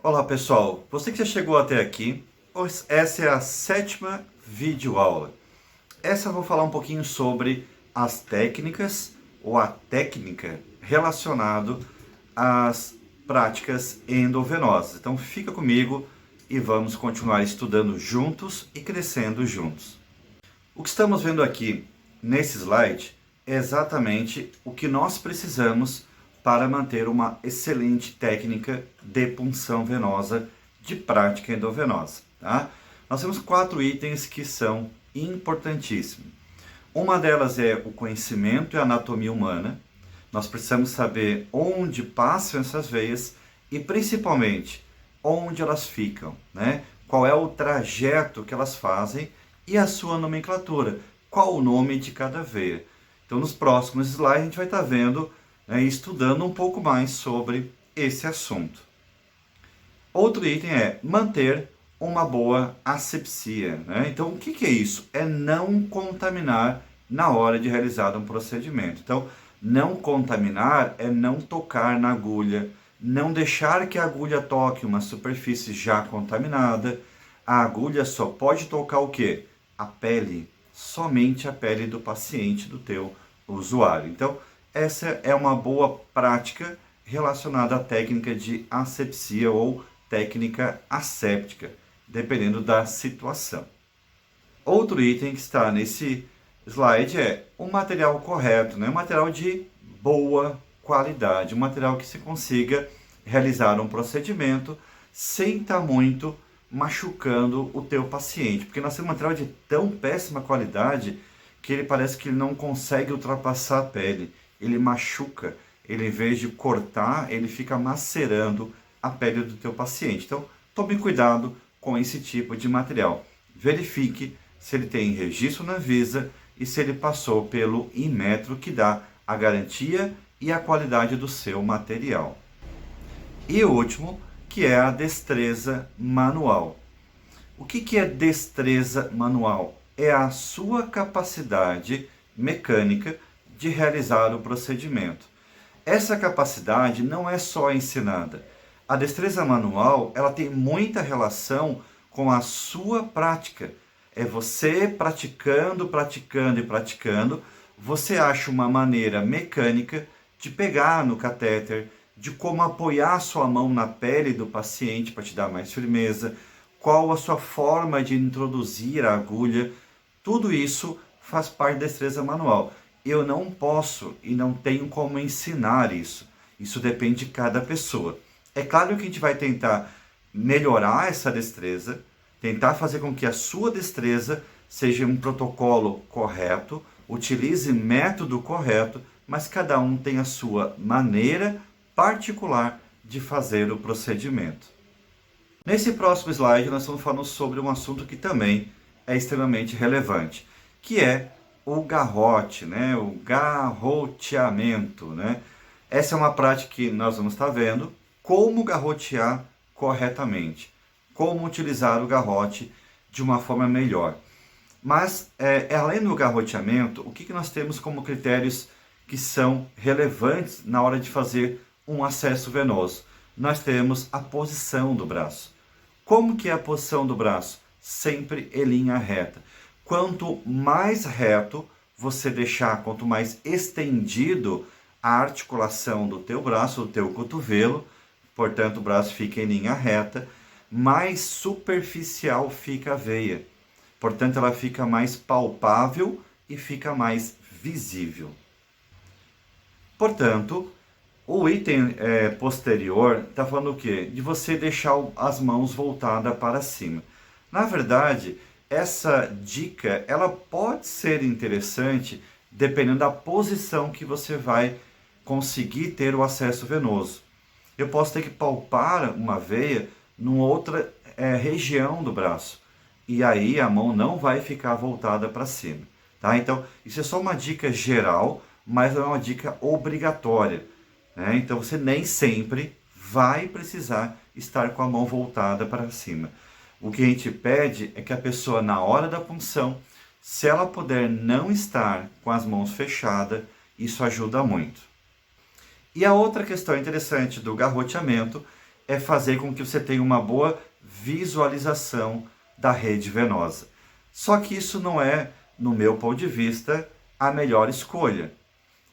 Olá pessoal, você que já chegou até aqui, essa é a sétima videoaula. Essa eu vou falar um pouquinho sobre as técnicas ou a técnica relacionado às práticas endovenosas. Então fica comigo e vamos continuar estudando juntos e crescendo juntos. O que estamos vendo aqui nesse slide é exatamente o que nós precisamos para manter uma excelente técnica de punção venosa de prática endovenosa. Tá? Nós temos 4 itens que são importantíssimos. Uma delas é o conhecimento e a anatomia humana. Nós precisamos saber onde passam essas veias e principalmente onde elas ficam, né? Qual é o trajeto que elas fazem e a sua nomenclatura, qual o nome de cada veia. Então, nos próximos slides, a gente vai estar vendo, né, estudando um pouco mais sobre esse assunto. Outro item é manter uma boa asepsia, né? Então, o que é isso? É não contaminar na hora de realizar um procedimento. Então, não contaminar é não tocar na agulha, não deixar que a agulha toque uma superfície já contaminada. A agulha só pode tocar o quê? A pele, somente a pele do paciente, do teu usuário. Então, essa é uma boa prática relacionada à técnica de asepsia ou técnica asséptica, dependendo da situação. Outro item que está nesse slide é o material correto, né? Um material de boa qualidade, um material que se consiga realizar um procedimento sem estar muito machucando o teu paciente, porque nós temos um material de tão péssima qualidade que ele parece que ele não consegue ultrapassar a pele, ele machuca, ele em vez de cortar, ele fica macerando a pele do teu paciente. Então, tome cuidado com esse tipo de material. Verifique se ele tem registro na Anvisa e se ele passou pelo Inmetro, que dá a garantia e a qualidade do seu material. E o último, que é a destreza manual. O que é destreza manual? É a sua capacidade mecânica de realizar o procedimento. Essa capacidade não é só ensinada. A destreza manual, ela tem muita relação com a sua prática. É você praticando, praticando e praticando, você acha uma maneira mecânica de pegar no catéter, de como apoiar sua mão na pele do paciente para te dar mais firmeza, qual a sua forma de introduzir a agulha. Tudo isso faz parte da destreza manual. Eu não posso e não tenho como ensinar isso. Isso depende de cada pessoa. É claro que a gente vai tentar melhorar essa destreza, tentar fazer com que a sua destreza seja um protocolo correto, utilize método correto, mas cada um tem a sua maneira particular de fazer o procedimento. Nesse próximo slide, nós estamos falando sobre um assunto que também é extremamente relevante, que é o garrote, né? O garroteamento, né? Essa é uma prática que nós vamos estar vendo, como garrotear corretamente, como utilizar o garrote de uma forma melhor. Mas, além do garroteamento, o que nós temos como critérios que são relevantes na hora de fazer um acesso venoso? Nós temos a posição do braço. Como que é a posição do braço? Sempre em linha reta. Quanto mais reto você deixar, quanto mais estendido a articulação do teu braço, do teu cotovelo, portanto o braço fica em linha reta, mais superficial fica a veia. Portanto, ela fica mais palpável e fica mais visível. Portanto, o item posterior está falando o quê? De você deixar as mãos voltadas para cima. Na verdade, essa dica ela pode ser interessante dependendo da posição que você vai conseguir ter o acesso venoso. Eu posso ter que palpar uma veia numa outra região do braço. E aí a mão não vai ficar voltada para cima. Tá? Então, isso é só uma dica geral, mas não é uma dica obrigatória. Né? Então, você nem sempre vai precisar estar com a mão voltada para cima. O que a gente pede é que a pessoa, na hora da punção, se ela puder não estar com as mãos fechadas, isso ajuda muito. E a outra questão interessante do garroteamento é fazer com que você tenha uma boa visualização da rede venosa. Só que isso não é, no meu ponto de vista, a melhor escolha.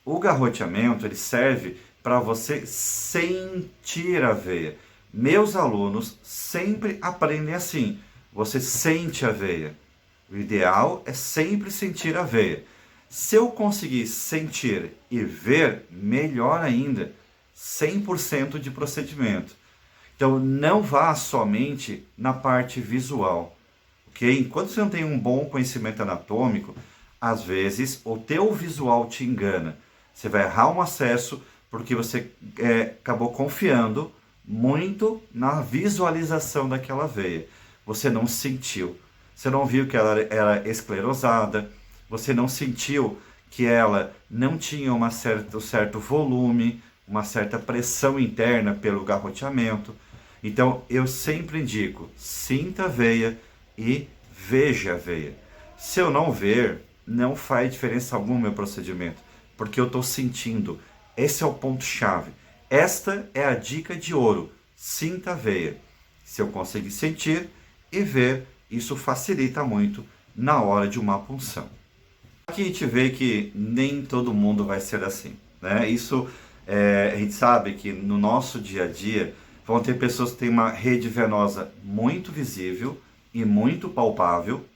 O garroteamento ele serve para você sentir a veia. Meus alunos sempre aprendem assim. Você sente a veia. O ideal é sempre sentir a veia. Se eu conseguir sentir e ver, melhor ainda, 100% de procedimento. Então, não vá somente na parte visual, ok? Enquanto você não tem um bom conhecimento anatômico, às vezes o teu visual te engana. Você vai errar um acesso porque você acabou confiando muito na visualização daquela veia. Você não sentiu. Você não viu que ela era esclerosada, você não sentiu que ela não tinha um certo volume, uma certa pressão interna pelo garroteamento. Então, eu sempre indico, sinta a veia e veja a veia. Se eu não ver, não faz diferença alguma no meu procedimento, porque eu estou sentindo. Esse é o ponto-chave. Esta é a dica de ouro. Sinta a veia. Se eu conseguir sentir e ver, isso facilita muito na hora de uma punção. Aqui a gente vê que nem todo mundo vai ser assim, né? Isso, a gente sabe que no nosso dia a dia vão ter pessoas que têm uma rede venosa muito visível e muito palpável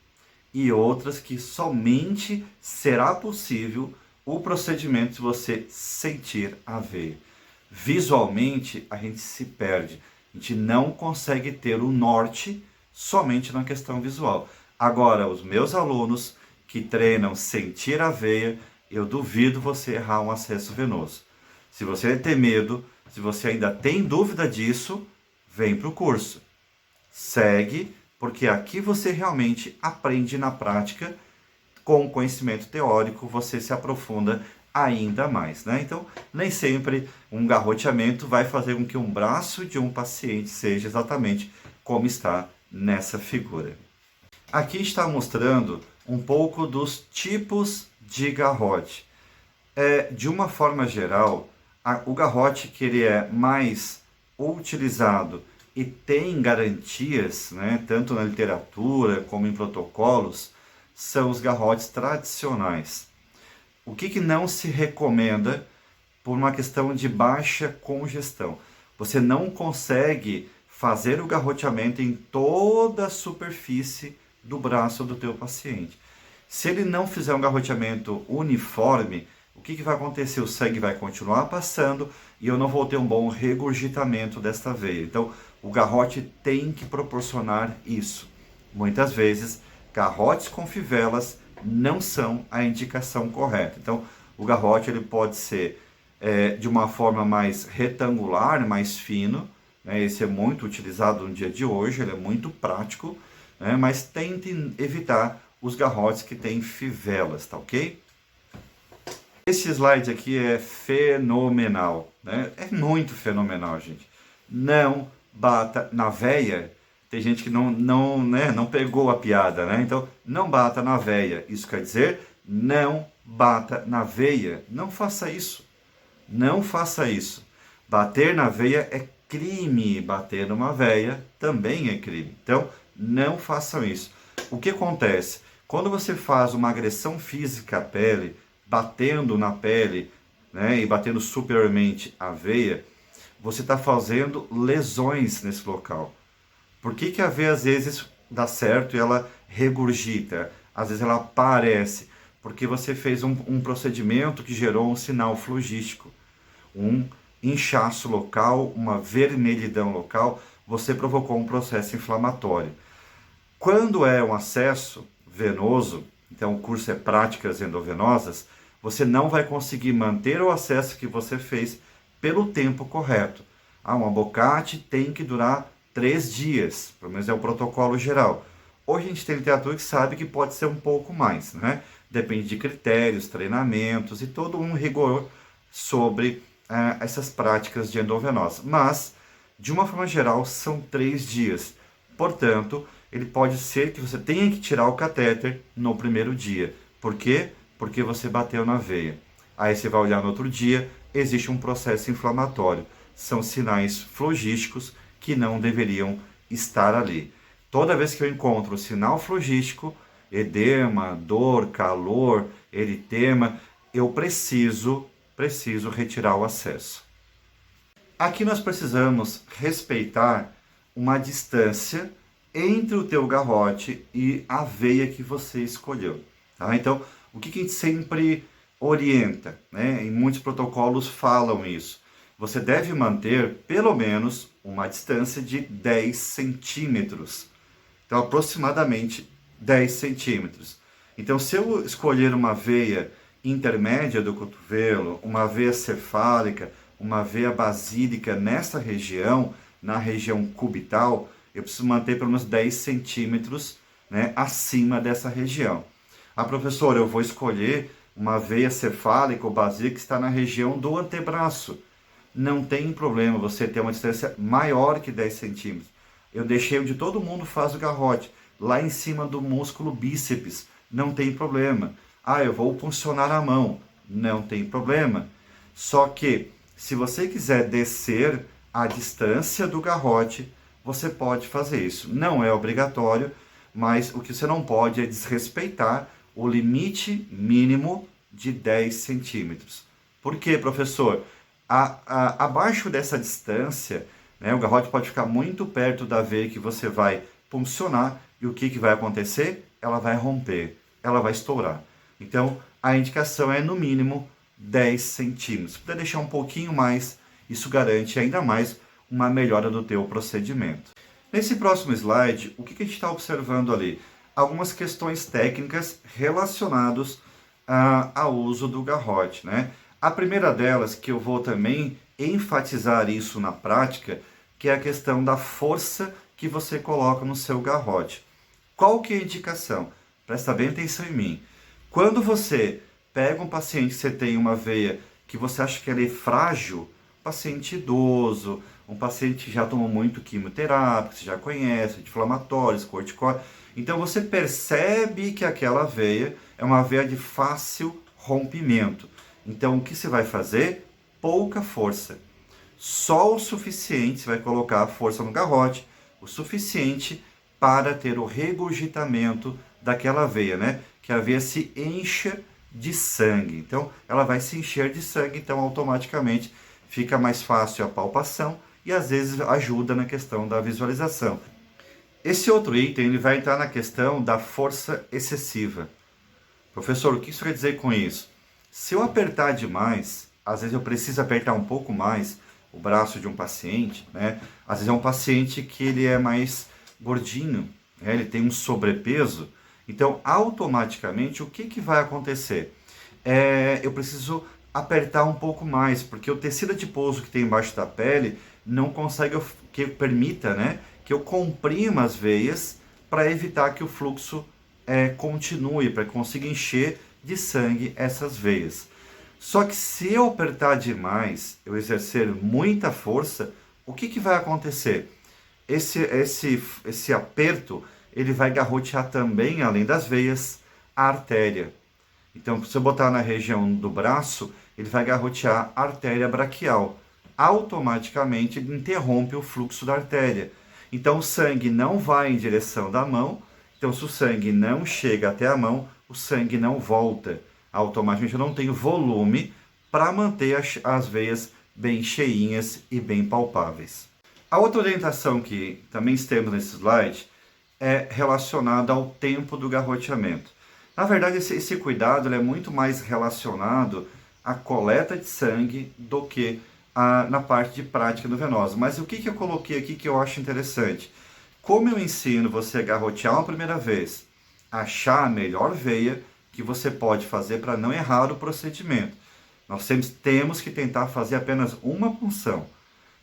e outras que somente será possível o procedimento se você sentir a veia. Visualmente a gente se perde, a gente não consegue ter o norte somente na questão visual. Agora, os meus alunos que treinam sentir a veia, eu duvido você errar um acesso venoso. Se você tem medo, se você ainda tem dúvida disso, vem para o curso. Segue, porque aqui você realmente aprende na prática, com conhecimento teórico, você se aprofunda ainda mais, né? Então, nem sempre um garroteamento vai fazer com que um braço de um paciente seja exatamente como está nessa figura. Aqui está mostrando um pouco dos tipos de garrote. De uma forma geral, o garrote que ele é mais utilizado e tem garantias, né, tanto na literatura como em protocolos, são os garrotes tradicionais. O que não se recomenda por uma questão de baixa congestão? Você não consegue fazer o garroteamento em toda a superfície do braço do teu paciente. Se ele não fizer um garroteamento uniforme, o que vai acontecer? O sangue vai continuar passando e eu não vou ter um bom regurgitamento desta veia. Então, o garrote tem que proporcionar isso. Muitas vezes, garrotes com fivelas não são a indicação correta. Então, o garrote ele pode ser de uma forma mais retangular, mais fino, né? Esse é muito utilizado no dia de hoje, ele é muito prático, né? Mas tente evitar os garrotes que têm fivelas, tá ok? Esse slide aqui é fenomenal, né? É muito fenomenal, gente. Não bata na veia. Tem gente que não pegou a piada, né? Então, não bata na veia. Isso quer dizer, não bata na veia. Não faça isso. Não faça isso. Bater na veia é crime. Bater numa veia também é crime. Então, não façam isso. O que acontece? Quando você faz uma agressão física à pele, batendo na pele, né, e batendo superiormente a veia, você está fazendo lesões nesse local. Por que a veia às vezes dá certo e ela regurgita? Às vezes ela aparece, porque você fez um procedimento que gerou um sinal flogístico, um inchaço local, uma vermelhidão local, você provocou um processo inflamatório. Quando é um acesso venoso, então o curso é práticas endovenosas, você não vai conseguir manter o acesso que você fez pelo tempo correto. Um abocate tem que durar 3 dias, pelo menos é o protocolo geral. Hoje a gente tem literatura que sabe que pode ser um pouco mais, né? Depende de critérios, treinamentos e todo um rigor sobre essas práticas de endovenosa. Mas, de uma forma geral, são 3 dias. Portanto, ele pode ser que você tenha que tirar o catéter no primeiro dia. Por quê? Porque você bateu na veia. Aí você vai olhar no outro dia, existe um processo inflamatório. São sinais flogísticos que não deveriam estar ali. Toda vez que eu encontro o sinal flogístico, edema, dor, calor, eritema, eu preciso retirar o acesso. Aqui nós precisamos respeitar uma distância entre o teu garrote e a veia que você escolheu. Tá? Então, o que a gente sempre orienta, né? E muitos protocolos falam isso. Você deve manter pelo menos uma distância de 10 centímetros. Então, aproximadamente 10 centímetros. Então, se eu escolher uma veia intermédia do cotovelo, uma veia cefálica, uma veia basílica nessa região, na região cubital, eu preciso manter pelo menos 10 centímetros, né, acima dessa região. Ah, professor, eu vou escolher uma veia cefálica ou basílica que está na região do antebraço. Não tem problema você ter uma distância maior que 10 centímetros. Eu deixei onde todo mundo faz o garrote, lá em cima do músculo bíceps. Não tem problema. Ah, eu vou puncionar a mão. Não tem problema. Só que, se você quiser descer a distância do garrote, você pode fazer isso. Não é obrigatório, mas o que você não pode é desrespeitar o limite mínimo de 10 centímetros. Por quê, professor? Abaixo dessa distância, né, o garrote pode ficar muito perto da veia que você vai puncionar e o que vai acontecer? Ela vai romper, ela vai estourar. Então, a indicação é no mínimo 10 centímetros. Se puder deixar um pouquinho mais, isso garante ainda mais uma melhora do teu procedimento. Nesse próximo slide, o que a gente está observando ali? Algumas questões técnicas relacionadas ao uso do garrote, né? A primeira delas, que eu vou também enfatizar isso na prática, que é a questão da força que você coloca no seu garrote. Qual que é a indicação? Presta bem atenção em mim. Quando você pega um paciente que você tem uma veia que você acha que ela é frágil, paciente idoso, um paciente que já tomou muito quimioterápico, você já conhece, anti-inflamatórios, corticóides. Então você percebe que aquela veia é uma veia de fácil rompimento. Então o que você vai fazer? Pouca força. Só o suficiente, você vai colocar a força no garrote, o suficiente para ter o regurgitamento daquela veia, né? Que a veia se encha de sangue. Então, ela vai se encher de sangue, então automaticamente fica mais fácil a palpação e às vezes ajuda na questão da visualização. Esse outro item, ele vai entrar na questão da força excessiva. Professor, o que isso quer dizer com isso? Se eu apertar demais, às vezes eu preciso apertar um pouco mais o braço de um paciente, né? Às vezes é um paciente que ele é mais gordinho, né? Ele tem um sobrepeso. Então, automaticamente, o que vai acontecer? Eu preciso apertar um pouco mais, porque o tecido adiposo que tem embaixo da pele não consegue que permita, né, que eu comprima as veias para evitar que o fluxo continue, para que consiga encher de sangue essas veias. Só que se eu apertar demais, eu exercer muita força, o que vai acontecer? Esse aperto, ele vai garrotear também, além das veias, a artéria. Então, se eu botar na região do braço, ele vai garrotear a artéria braquial. Automaticamente, ele interrompe o fluxo da artéria. Então, o sangue não vai em direção da mão. Então, se o sangue não chega até a mão, o sangue não volta. Automaticamente, eu não tenho volume para manter as veias bem cheinhas e bem palpáveis. A outra orientação que também temos nesse slide é relacionada ao tempo do garroteamento. Na verdade, esse cuidado é muito mais relacionado à coleta de sangue do que na parte de prática do venosa. Mas o que eu coloquei aqui que eu acho interessante? Como eu ensino você a garrotear uma primeira vez, achar a melhor veia que você pode fazer para não errar o procedimento. Nós temos que tentar fazer apenas uma punção.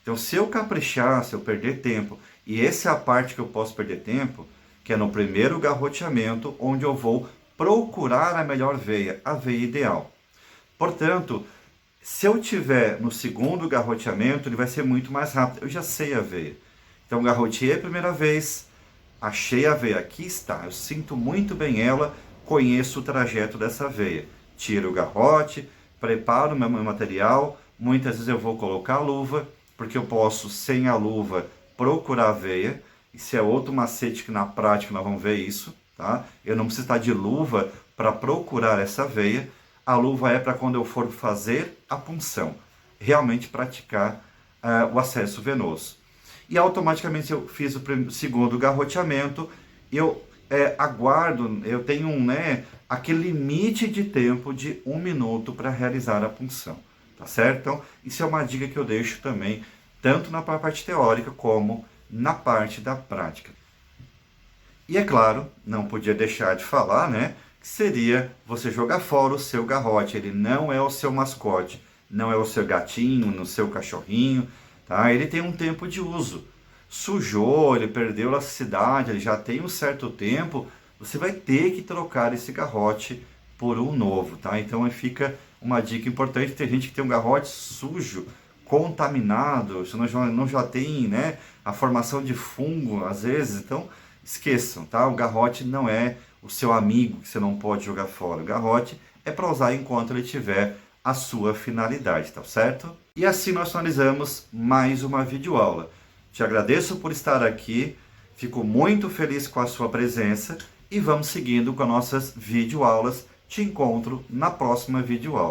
Então, se eu caprichar, se eu perder tempo, e essa é a parte que eu posso perder tempo, que é no primeiro garroteamento, onde eu vou procurar a melhor veia, a veia ideal. Portanto, se eu tiver no segundo garroteamento, ele vai ser muito mais rápido. Eu já sei a veia. Então, garroteei a primeira vez, achei a veia, aqui está. Eu sinto muito bem ela, conheço o trajeto dessa veia. Tiro o garrote, preparo o meu material. Muitas vezes eu vou colocar a luva, porque eu posso, sem a luva, procurar aveia. Isso é outro macete que na prática nós vamos ver isso, tá? Eu não preciso estar de luva para procurar essa aveia. A luva é para quando eu for fazer a punção, realmente praticar o acesso venoso. E automaticamente eu fiz o segundo garroteamento, eu aguardo, eu tenho aquele limite de tempo de 1 minuto para realizar a punção, tá certo? Então, isso é uma dica que eu deixo também, tanto na parte teórica como na parte da prática. E é claro, não podia deixar de falar, que seria você jogar fora o seu garrote. Ele não é o seu mascote, não é o seu gatinho, no seu cachorrinho, tá? Ele tem um tempo de uso. Sujou, ele perdeu elasticidade, ele já tem um certo tempo, você vai ter que trocar esse garrote por um novo, tá? Então fica uma dica importante, tem gente que tem um garrote sujo, contaminado, se não já tem, a formação de fungo às vezes, então esqueçam, tá? O garrote não é o seu amigo que você não pode jogar fora. O garrote é para usar enquanto ele tiver a sua finalidade, tá certo? E assim nós finalizamos mais uma videoaula. Te agradeço por estar aqui, fico muito feliz com a sua presença e vamos seguindo com as nossas videoaulas. Te encontro na próxima videoaula.